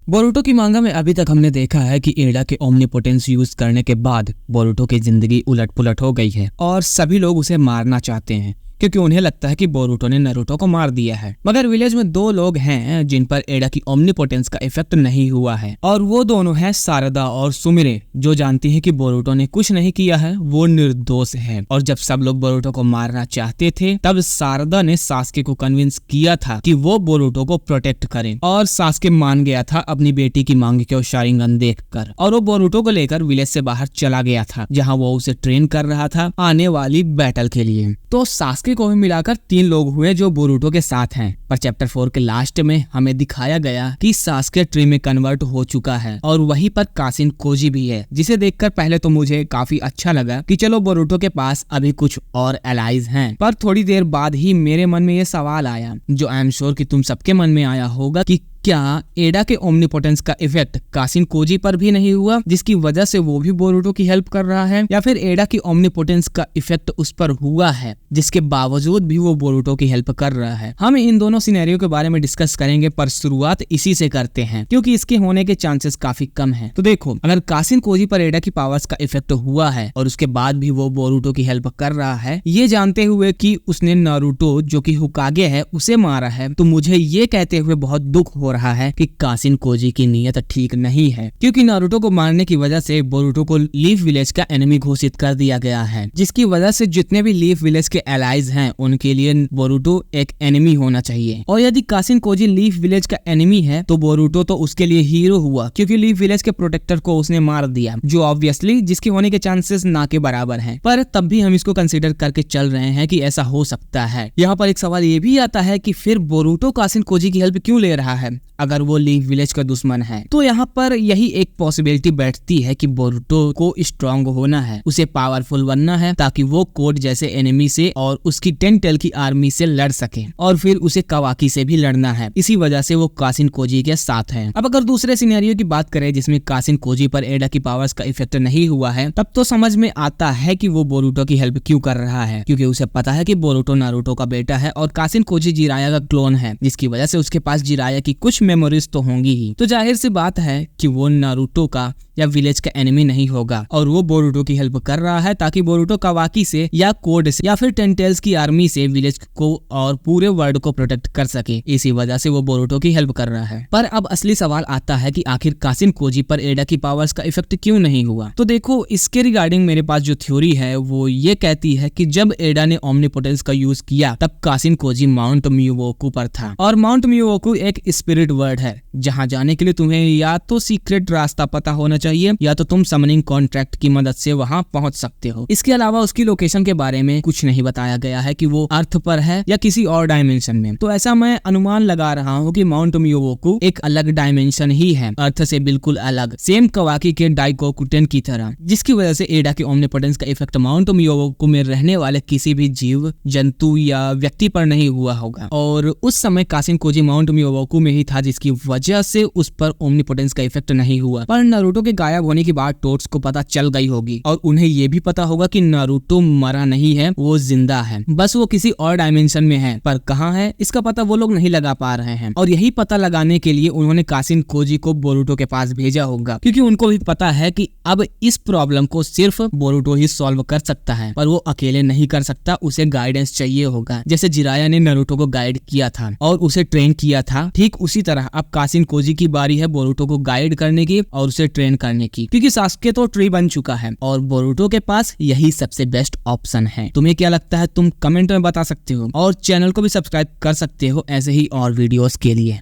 Boruto की मांगा में अभी तक हमने देखा है कि एडा के ओमनीपोटेंस यूज करने के बाद बोरुतो की जिंदगी उलट पुलट हो गई है और सभी लोग उसे मारना चाहते हैं क्योंकि उन्हें लगता है कि बोरुतो ने नारुतो को मार दिया है। मगर विलेज में दो लोग हैं जिन पर एडा की ओमनीपोटेंस का इफेक्ट नहीं हुआ है और वो दोनों हैं सारदा और सुमिरे, जो जानती है कि बोरुतो ने कुछ नहीं किया है, वो निर्दोष है। और जब सब लोग बोरुतो को मारना चाहते थे तब सारदा ने सास्के को कन्विंस किया था कि वो बोरुतो को प्रोटेक्ट करे और सास्के मान गया था अपनी बेटी की मांग के शारिंगन देखकर, और वो बोरुतो को लेकर विलेज से बाहर चला गया था जहाँ वो उसे ट्रेन कर रहा था आने वाली बैटल के लिए। तो सास्के को भी मिलाकर 3 लोग हुए जो बोरुतो के साथ हैं। पर चैप्टर 4 के लास्ट में हमें दिखाया गया कि सास्के ट्री में कन्वर्ट हो चुका है और वहीं पर कासिन कोजी भी है, जिसे देखकर पहले तो मुझे काफी अच्छा लगा कि चलो बोरुतो के पास अभी कुछ और एलाइज हैं। पर थोड़ी देर बाद ही मेरे मन में ये सवाल आया, जो आई एम श्योर कि तुम सबके मन में आया होगा, कि क्या एडा के ओमनीपोटेंस का इफेक्ट कासिन कोजी पर भी नहीं हुआ, जिसकी वजह से वो भी बोरुतो की हेल्प कर रहा है, या फिर एडा की ओमनीपोटेंस का इफेक्ट उस पर हुआ है जिसके बावजूद भी वो बोरुतो की हेल्प कर रहा है। हम इन दोनों सिनेरियो के बारे में डिस्कस करेंगे, पर शुरुआत इसी से करते हैं क्योंकि इसके होने के चांसेस काफी कम है। तो देखो, अगर कासिन कोजी पर एडा की पावर्स का इफेक्ट हुआ है और उसके बाद भी वो बोरुतो की हेल्प कर रहा है, ये जानते हुए कि उसने नारुतो जो कि हुकागे है उसे मारा है, तो मुझे ये कहते हुए बहुत दुख हो रहा है कि कासिन कोजी की नीयत ठीक नहीं है, क्योंकि नारुतो को मारने की वजह से बोरुतो को लीफ विलेज का एनिमी घोषित कर दिया गया है, जिसकी वजह से जितने भी लीफ विलेज के एलाइज हैं उनके लिए बोरुतो एक एनिमी होना चाहिए। और यदि कासिन कोजी लीफ विलेज का एनिमी है तो बोरुतो तो उसके लिए हीरो हुआ, क्योंकि लीफ विलेज के प्रोटेक्टर को उसने मार दिया, जो ऑब्वियसली जिसके होने के चांसेस ना के बराबर हैं। पर तब भी हम इसको कंसीडर करके चल रहे हैं कि ऐसा हो सकता है। यहाँ पर एक सवाल ये भी आता है कि फिर बोरुतो कासिन कोजी की हेल्प क्यों ले रहा है अगर वो लीफ विलेज का दुश्मन है। तो यहाँ पर यही एक पॉसिबिलिटी बैठती है कि बोरुतो को स्ट्रांग होना है, उसे पावरफुल बनना है, ताकि वो कोड जैसे एनिमी से और उसकी 10 टेल की आर्मी से लड़ सके, और फिर उसे कवाकी से भी लड़ना है। इसी वजह से वो कासिन कोजी के साथ है। अब अगर दूसरे सिनेरियो की बात करें जिसमें कासिन कोजी पर एडा की पावर्स का इफेक्ट नहीं हुआ है, तब तो समझ में आता है कि वो बोरुतो की हेल्प क्यों कर रहा है, क्योंकि उसे पता है कि बोरुतो नारुतो का बेटा है और कासिन कोजी जिराया का क्लोन है, जिसकी वजह से उसके पास जिराया की कुछ मेमोरीज तो होंगी ही। तो जाहिर सी बात है कि वो नारुतो का या विलेज का एनिमी नहीं होगा, और वो बोरुतो की हेल्प कर रहा है ताकि बोरुतो कवाकी से या कोड से या फिर 10 टेल्स की आर्मी से विलेज को और पूरे वर्ल्ड को प्रोटेक्ट कर सके। इसी वजह से वो बोरुतो की हेल्प कर रहा है। पर अब असली सवाल आता है कि आखिर कासिन कोजी पर एडा की पावर्स का इफेक्ट क्यों नहीं हुआ। तो देखो, इसके रिगार्डिंग मेरे पास जो थ्योरी है वो ये कहती है कि जब एडा ने ओमनीपोटेंस का यूज किया तब कासिन कोजी माउंट मियोवोकू पर था, और माउंट मियोवोकू एक स्पिरिट वर्ड है जहाँ जाने के लिए तुम्हें या तो सीक्रेट रास्ता पता होना चाहिए या तो तुम समनिंग कॉन्ट्रैक्ट की मदद से वहां पहुंच सकते हो। इसके अलावा उसकी लोकेशन के बारे में कुछ नहीं बताया गया है कि वो अर्थ पर है या किसी और डायमेंशन में। तो ऐसा मैं अनुमान लगा रहा हूँ कि माउंट मियोवोकू एक अलग डायमेंशन ही है, अर्थ से बिल्कुल अलग, सेम कवाकी के डाइकोकुटेन की तरह, जिसकी वजह से एडा के ओमनीपोटेंस का इफेक्ट माउंट मियोवोकू में रहने वाले किसी भी जीव, जंतु या व्यक्ति पर नहीं हुआ होगा। और उस समय कासिन कोजी माउंट मियोवोकू में ही था, जिसकी वजह से उस पर ओमनीपोटेंस का इफेक्ट नहीं हुआ। पर नारुतो के गायब होने के बाद टोट्स को पता चल गई होगी और उन्हें ये भी पता होगा कि नारुतो मरा नहीं है, वो जिंदा है, बस वो किसी और डायमेंशन में है। पर कहाँ है इसका पता वो लोग नहीं लगा पा रहे हैं, और यही पता लगाने के लिए उन्होंने कासिन कोजी को बोरुतो के पास भेजा होगा, क्योंकि उनको भी पता है कि अब इस प्रॉब्लम को सिर्फ बोरुतो ही सॉल्व कर सकता है, पर वो अकेले नहीं कर सकता, उसे गाइडेंस चाहिए होगा। जैसे जिराया ने नारुतो को गाइड किया था और उसे ट्रेन किया था, ठीक उसी तरह अब कासिन कोजी की बारी है बोरुतो को गाइड करने की और उसे ट्रेन करने की, क्योंकि सास्के तो ट्री बन चुका है और बोरुतो के पास यही सबसे बेस्ट ऑप्शन है। तुम्हें क्या लगता है तुम कमेंट में बता सकते हो, और चैनल को भी सब्सक्राइब कर सकते हो ऐसे ही और वीडियोस के लिए।